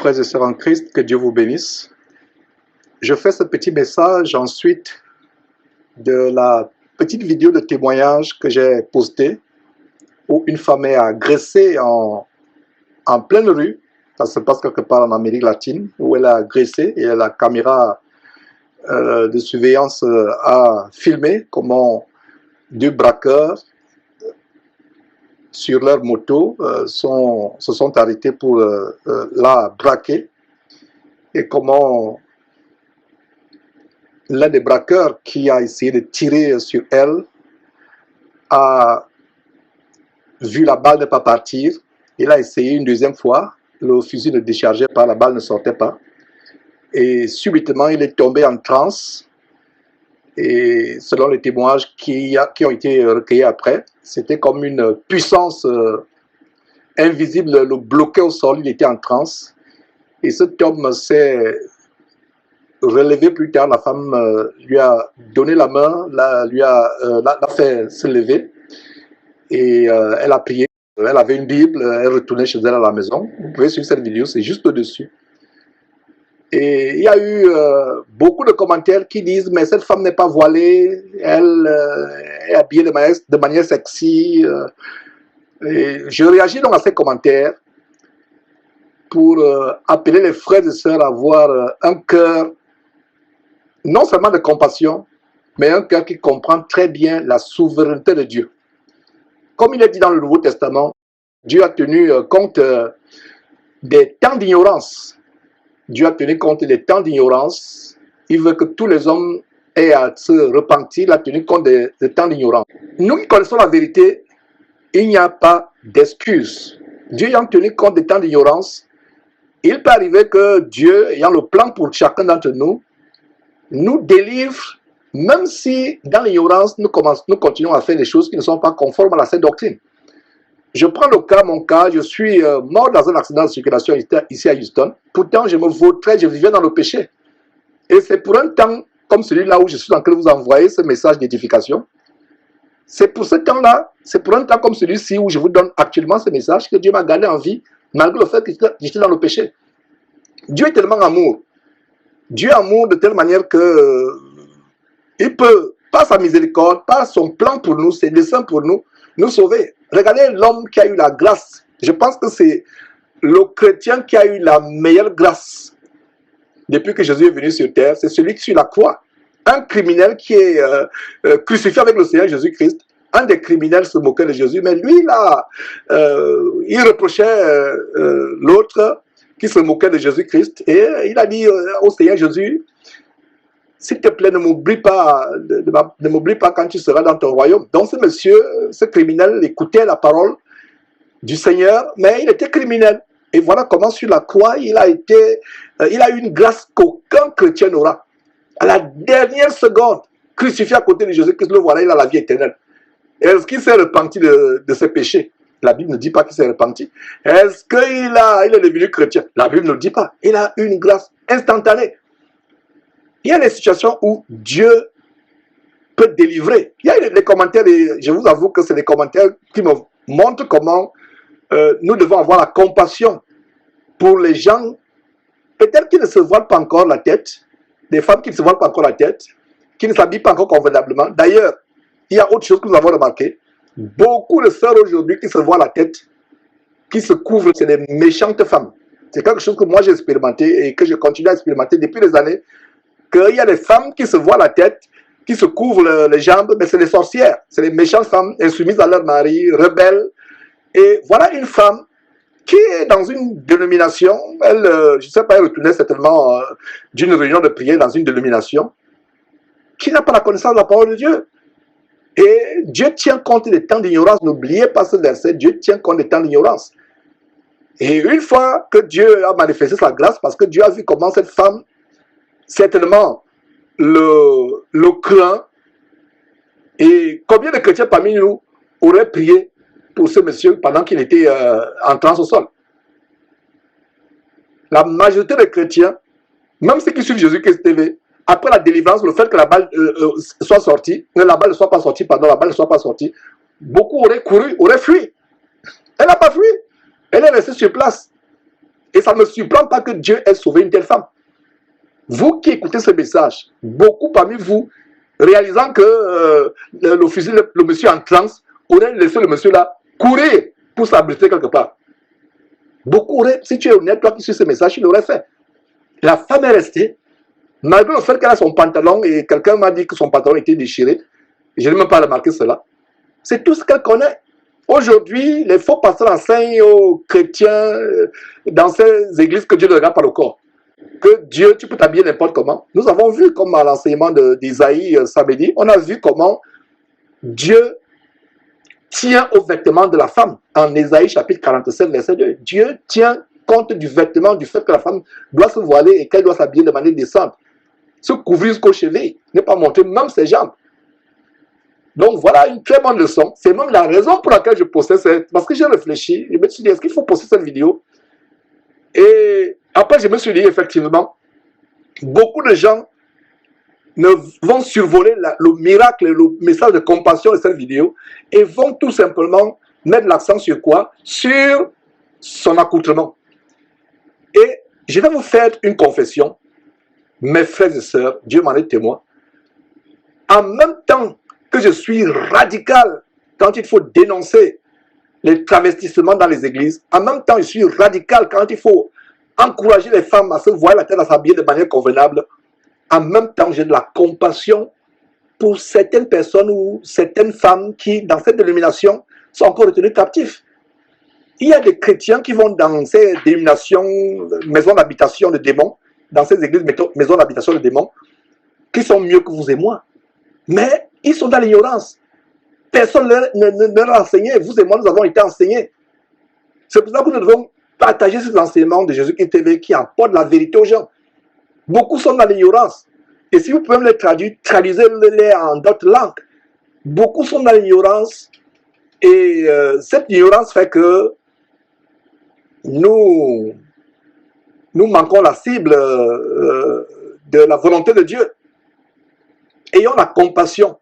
Frères et sœurs en Christ, que Dieu vous bénisse. Je fais ce petit message ensuite de la petite vidéo de témoignage que j'ai postée où une femme est agressée en pleine rue. Ça se passe quelque part en Amérique latine où elle est agressée et la caméra de surveillance a filmé comment deux braqueurs sur leur moto se sont arrêtés pour la braquer et comment l'un des braqueurs qui a essayé de tirer sur elle a vu la balle ne pas partir. Il a essayé une deuxième fois, le fusil ne déchargeait pas, la balle ne sortait pas. Et subitement, il est tombé en transe. Et selon les témoignages qui ont été recueillis après, c'était comme une puissance invisible le bloquait au sol, il était en transe. Et cet homme s'est relevé plus tard, la femme lui a donné la main, l'a fait se lever. Et elle a prié, elle avait une Bible, elle retournait chez elle à la maison. Vous pouvez suivre cette vidéo, c'est juste au-dessus. Et il y a eu beaucoup de commentaires qui disent « mais cette femme n'est pas voilée, elle est habillée de manière sexy ». Et je réagis donc à ces commentaires pour appeler les frères et sœurs à avoir un cœur, non seulement de compassion, mais un cœur qui comprend très bien la souveraineté de Dieu. Comme il est dit dans le Nouveau Testament, Dieu a tenu compte des temps d'ignorance. Dieu a tenu compte des temps d'ignorance. Il veut que tous les hommes aient à se repentir. Il a tenu compte des temps d'ignorance. Nous qui connaissons la vérité, il n'y a pas d'excuse. Dieu ayant tenu compte des temps d'ignorance, il peut arriver que Dieu, ayant le plan pour chacun d'entre nous, nous délivre, même si dans l'ignorance, nous continuons à faire des choses qui ne sont pas conformes à la sainte doctrine. Je prends mon cas, je suis mort dans un accident de circulation ici à Houston. Pourtant, je me vautrais, je vivais dans le péché. Et c'est pour un temps comme celui-là où je suis en train de vous envoyer ce message d'édification. C'est pour ce temps-là, c'est pour un temps comme celui-ci où je vous donne actuellement ce message que Dieu m'a gardé en vie, malgré le fait que j'étais dans le péché. Dieu est tellement amour. Dieu est amour de telle manière que il peut, par sa miséricorde, par son plan pour nous, ses desseins pour nous, nous sauver. Regardez l'homme qui a eu la grâce. Je pense que c'est le chrétien qui a eu la meilleure grâce depuis que Jésus est venu sur terre. C'est celui qui suit la croix. Un criminel qui est crucifié avec le Seigneur Jésus-Christ. Un des criminels se moquait de Jésus, mais lui, là, il reprochait l'autre qui se moquait de Jésus-Christ. Et il a dit au Seigneur Jésus, s'il te plaît, ne m'oublie pas quand tu seras dans ton royaume. Donc ce monsieur, ce criminel, écoutait la parole du Seigneur, mais il était criminel. Et voilà comment sur la croix, il a eu une grâce qu'aucun chrétien n'aura. À la dernière seconde, crucifié à côté de Jésus-Christ, le voilà, il a la vie éternelle. Est-ce qu'il s'est repenti de ses péchés? La Bible ne dit pas qu'il s'est repenti. Est-ce qu'il est devenu chrétien? La Bible ne le dit pas. Il a une grâce instantanée. Il y a des situations où Dieu peut délivrer. Il y a les commentaires, et je vous avoue que c'est des commentaires qui me montrent comment nous devons avoir la compassion pour les gens, peut-être qui ne se voilent pas encore la tête, des femmes qui ne se voilent pas encore la tête, qui ne s'habillent pas encore convenablement. D'ailleurs, il y a autre chose que nous avons remarqué. Beaucoup de sœurs aujourd'hui qui se voilent la tête, qui se couvrent, c'est des méchantes femmes. C'est quelque chose que moi j'ai expérimenté et que je continue à expérimenter depuis des années. Qu'il y a des femmes qui se voilent la tête, qui se couvrent les jambes, mais c'est des sorcières. C'est des méchantes femmes insoumises à leur mari, rebelles. Et voilà une femme qui est dans une dénomination. Elle, je ne sais pas, elle retournait certainement d'une réunion de prière dans une dénomination, qui n'a pas la connaissance de la parole de Dieu. Et Dieu tient compte des temps d'ignorance. N'oubliez pas ce verset, Dieu tient compte des temps d'ignorance. Et une fois que Dieu a manifesté sa grâce, parce que Dieu a vu comment cette femme, certainement, le craint. Et combien de chrétiens parmi nous auraient prié pour ce monsieur pendant qu'il était en transe au sol? La majorité des chrétiens, même ceux qui suivent Jésus-Christ TV, après la délivrance, le fait que la balle soit sortie, que la balle ne soit pas sortie, pardon, la balle ne soit pas sortie, beaucoup auraient couru, auraient fui. Elle n'a pas fui. Elle est restée sur place. Et ça ne me surprend pas que Dieu ait sauvé une telle femme. Vous qui écoutez ce message, beaucoup parmi vous, réalisant que le monsieur en transe, aurait laissé le monsieur là courir pour s'abriter quelque part. Beaucoup auraient, si tu es honnête, toi qui suis ce message, tu l'aurais fait. La femme est restée, malgré le fait qu'elle a son pantalon et quelqu'un m'a dit que son pantalon était déchiré. Je n'ai même pas remarqué cela. C'est tout ce qu'elle connaît. Aujourd'hui, les faux pasteurs enseignent aux chrétiens dans ces églises que Dieu ne regarde pas le corps. Que Dieu, tu peux t'habiller n'importe comment. Nous avons vu, comme à l'enseignement d'Isaïe samedi, on a vu comment Dieu tient au vêtement de la femme. En Ésaïe chapitre 47, verset 2. Dieu tient compte du vêtement, du fait que la femme doit se voiler et qu'elle doit s'habiller de manière décente. Se couvrir jusqu'aux chevilles, ne pas montrer même ses jambes. Donc voilà une très bonne leçon. C'est même la raison pour laquelle je postais cette... Parce que j'ai réfléchi, je me suis dit, est-ce qu'il faut poster cette vidéo? Et après, je me suis dit, effectivement, beaucoup de gens vont survoler le miracle, le message de compassion de cette vidéo et vont tout simplement mettre l'accent sur quoi? Sur son accoutrement. Et je vais vous faire une confession, mes frères et sœurs, Dieu m'en est témoin. En même temps que je suis radical quand il faut dénoncer les travestissements dans les églises, en même temps je suis radical quand il faut encourager les femmes à se voir la tête, à s'habiller de manière convenable, en même temps j'ai de la compassion pour certaines personnes ou certaines femmes qui, dans cette dénomination, sont encore retenues captives. Il y a des chrétiens qui vont dans ces dénominations, maisons d'habitation de démons, dans ces églises, maisons d'habitation de démons, qui sont mieux que vous et moi. Mais ils sont dans l'ignorance. Personne ne leur a enseigné. Vous et moi, nous avons été enseignés. C'est pour ça que nous devons partager ces enseignements de Jésus-Christ TV qui apportent la vérité aux gens. Beaucoup sont dans l'ignorance. Et si vous pouvez me les traduire, traduisez-les en d'autres langues. Beaucoup sont dans l'ignorance. Et cette ignorance fait que nous manquons la cible de la volonté de Dieu. Ayons la compassion.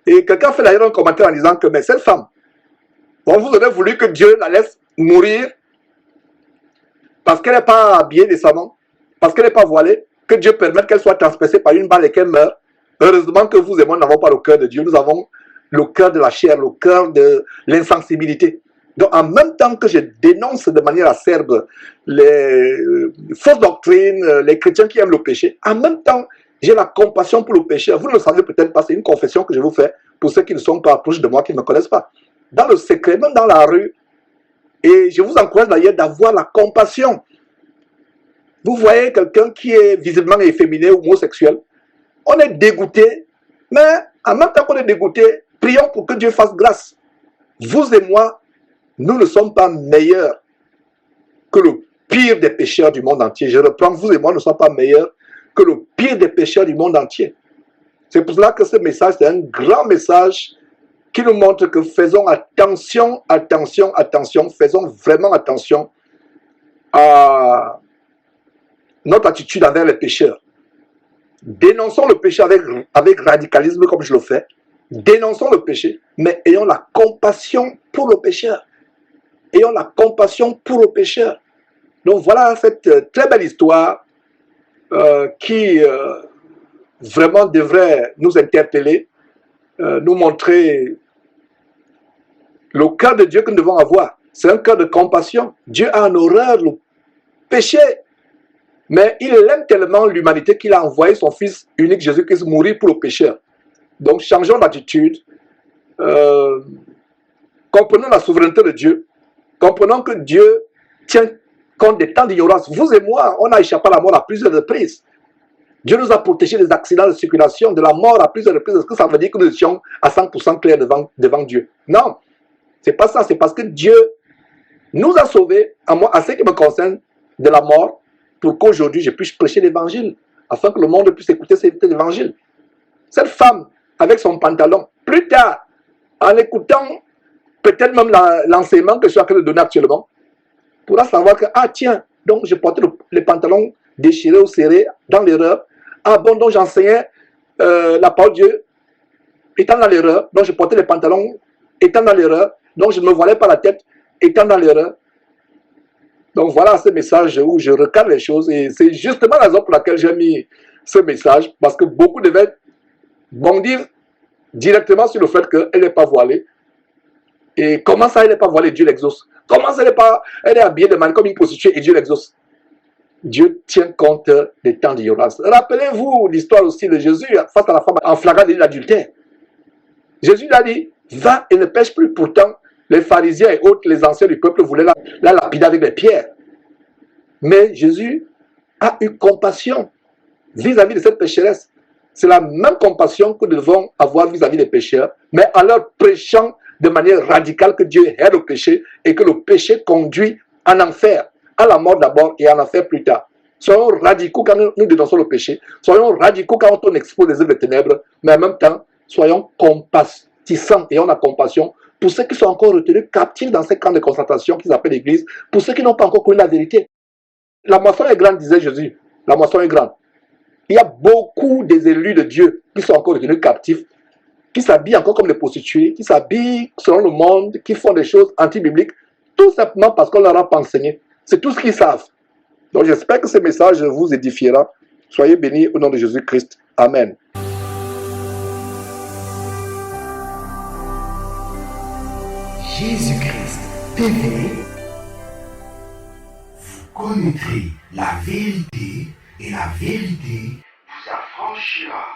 Et quelqu'un fait d'ailleurs un commentaire en disant que mais cette femme, bon, vous aurez voulu que Dieu la laisse mourir parce qu'elle n'est pas habillée décemment, parce qu'elle n'est pas voilée, que Dieu permette qu'elle soit transpercée par une balle et qu'elle meure. Heureusement que vous et moi n'avons pas le cœur de Dieu, nous avons le cœur de la chair, le cœur de l'insensibilité. Donc en même temps que je dénonce de manière acerbe les fausses doctrines, les chrétiens qui aiment le péché, en même temps j'ai la compassion pour le pécheur. Vous ne le savez peut-être pas, c'est une confession que je vous fais pour ceux qui ne sont pas proches de moi, qui ne me connaissent pas. Dans le secret, même dans la rue, et je vous encourage d'ailleurs d'avoir la compassion. Vous voyez quelqu'un qui est visiblement efféminé ou homosexuel, on est dégoûté, mais en même temps qu'on est dégoûté, prions pour que Dieu fasse grâce. Vous et moi, nous ne sommes pas meilleurs que le pire des pécheurs du monde entier. Je reprends, vous et moi ne sommes pas meilleurs que le pire des pécheurs du monde entier. C'est pour cela que ce message, c'est un grand message qui nous montre que faisons attention, attention, attention, faisons vraiment attention à notre attitude envers les pécheurs. Dénonçons le péché avec radicalisme comme je le fais. Dénonçons le péché, mais ayons la compassion pour le pécheur. Ayons la compassion pour le pécheur. Donc voilà cette très belle histoire qui vraiment devrait nous interpeller, nous montrer le cœur de Dieu que nous devons avoir. C'est un cœur de compassion. Dieu a en horreur le péché, mais il aime tellement l'humanité qu'il a envoyé son Fils unique Jésus-Christ mourir pour le pécheur. Donc changeons d'attitude, comprenons la souveraineté de Dieu, comprenons que Dieu tient compte des temps d'ignorance. Vous et moi, on a échappé à la mort à plusieurs reprises. Dieu nous a protégés des accidents de circulation, de la mort à plusieurs reprises. Est-ce que ça veut dire que nous étions à 100% clairs devant Dieu? Non, c'est pas ça. C'est parce que Dieu nous a sauvés, à ce qui me concerne, de la mort, pour qu'aujourd'hui je puisse prêcher l'évangile, afin que le monde puisse écouter cet évangile. Cette femme, avec son pantalon, plus tard, en écoutant peut-être même l'enseignement que je suis en train de donner actuellement, pourra savoir que, ah tiens, donc je portais les pantalons déchirés ou serrés dans l'erreur. Ah bon, donc j'enseignais la parole de Dieu étant dans l'erreur. Donc je portais les pantalons étant dans l'erreur. Donc je ne me voilais pas la tête étant dans l'erreur. Donc voilà ce message où je recadre les choses et c'est justement la raison pour laquelle j'ai mis ce message, parce que beaucoup devaient bondir directement sur le fait qu'elle n'est pas voilée. Et comment ça, elle n'est pas voilée, Dieu l'exauce? Comment ça, elle est habillée de manière comme une prostituée et Dieu l'exauce? Dieu tient compte des temps d'ignorance. Rappelez-vous l'histoire aussi de Jésus face à la femme en flagrant délit d'adultère. Jésus lui a dit, va et ne pêche plus. Pourtant, les pharisiens et autres, les anciens du peuple voulaient la lapider avec des pierres. Mais Jésus a eu compassion vis-à-vis de cette pécheresse. C'est la même compassion que nous devons avoir vis-à-vis des pécheurs, mais en leur prêchant de manière radicale que Dieu hait le péché et que le péché conduit en enfer, à la mort d'abord et en enfer plus tard. Soyons radicaux quand nous dénonçons le péché, soyons radicaux quand on expose les œuvres des ténèbres, mais en même temps, soyons compatissants et on a compassion pour ceux qui sont encore retenus captifs dans ces camps de concentration qu'ils appellent l'Église, pour ceux qui n'ont pas encore connu la vérité. La moisson est grande, disait Jésus. La moisson est grande. Il y a beaucoup des élus de Dieu qui sont encore retenus captifs, qui s'habillent encore comme des prostituées, qui s'habillent selon le monde, qui font des choses anti-bibliques, tout simplement parce qu'on leur a pas enseigné. C'est tout ce qu'ils savent. Donc j'espère que ce message vous édifiera. Soyez bénis au nom de Jésus-Christ. Amen. Jésus-Christ TV, vous connaîtrez la vérité et la vérité vous affranchira.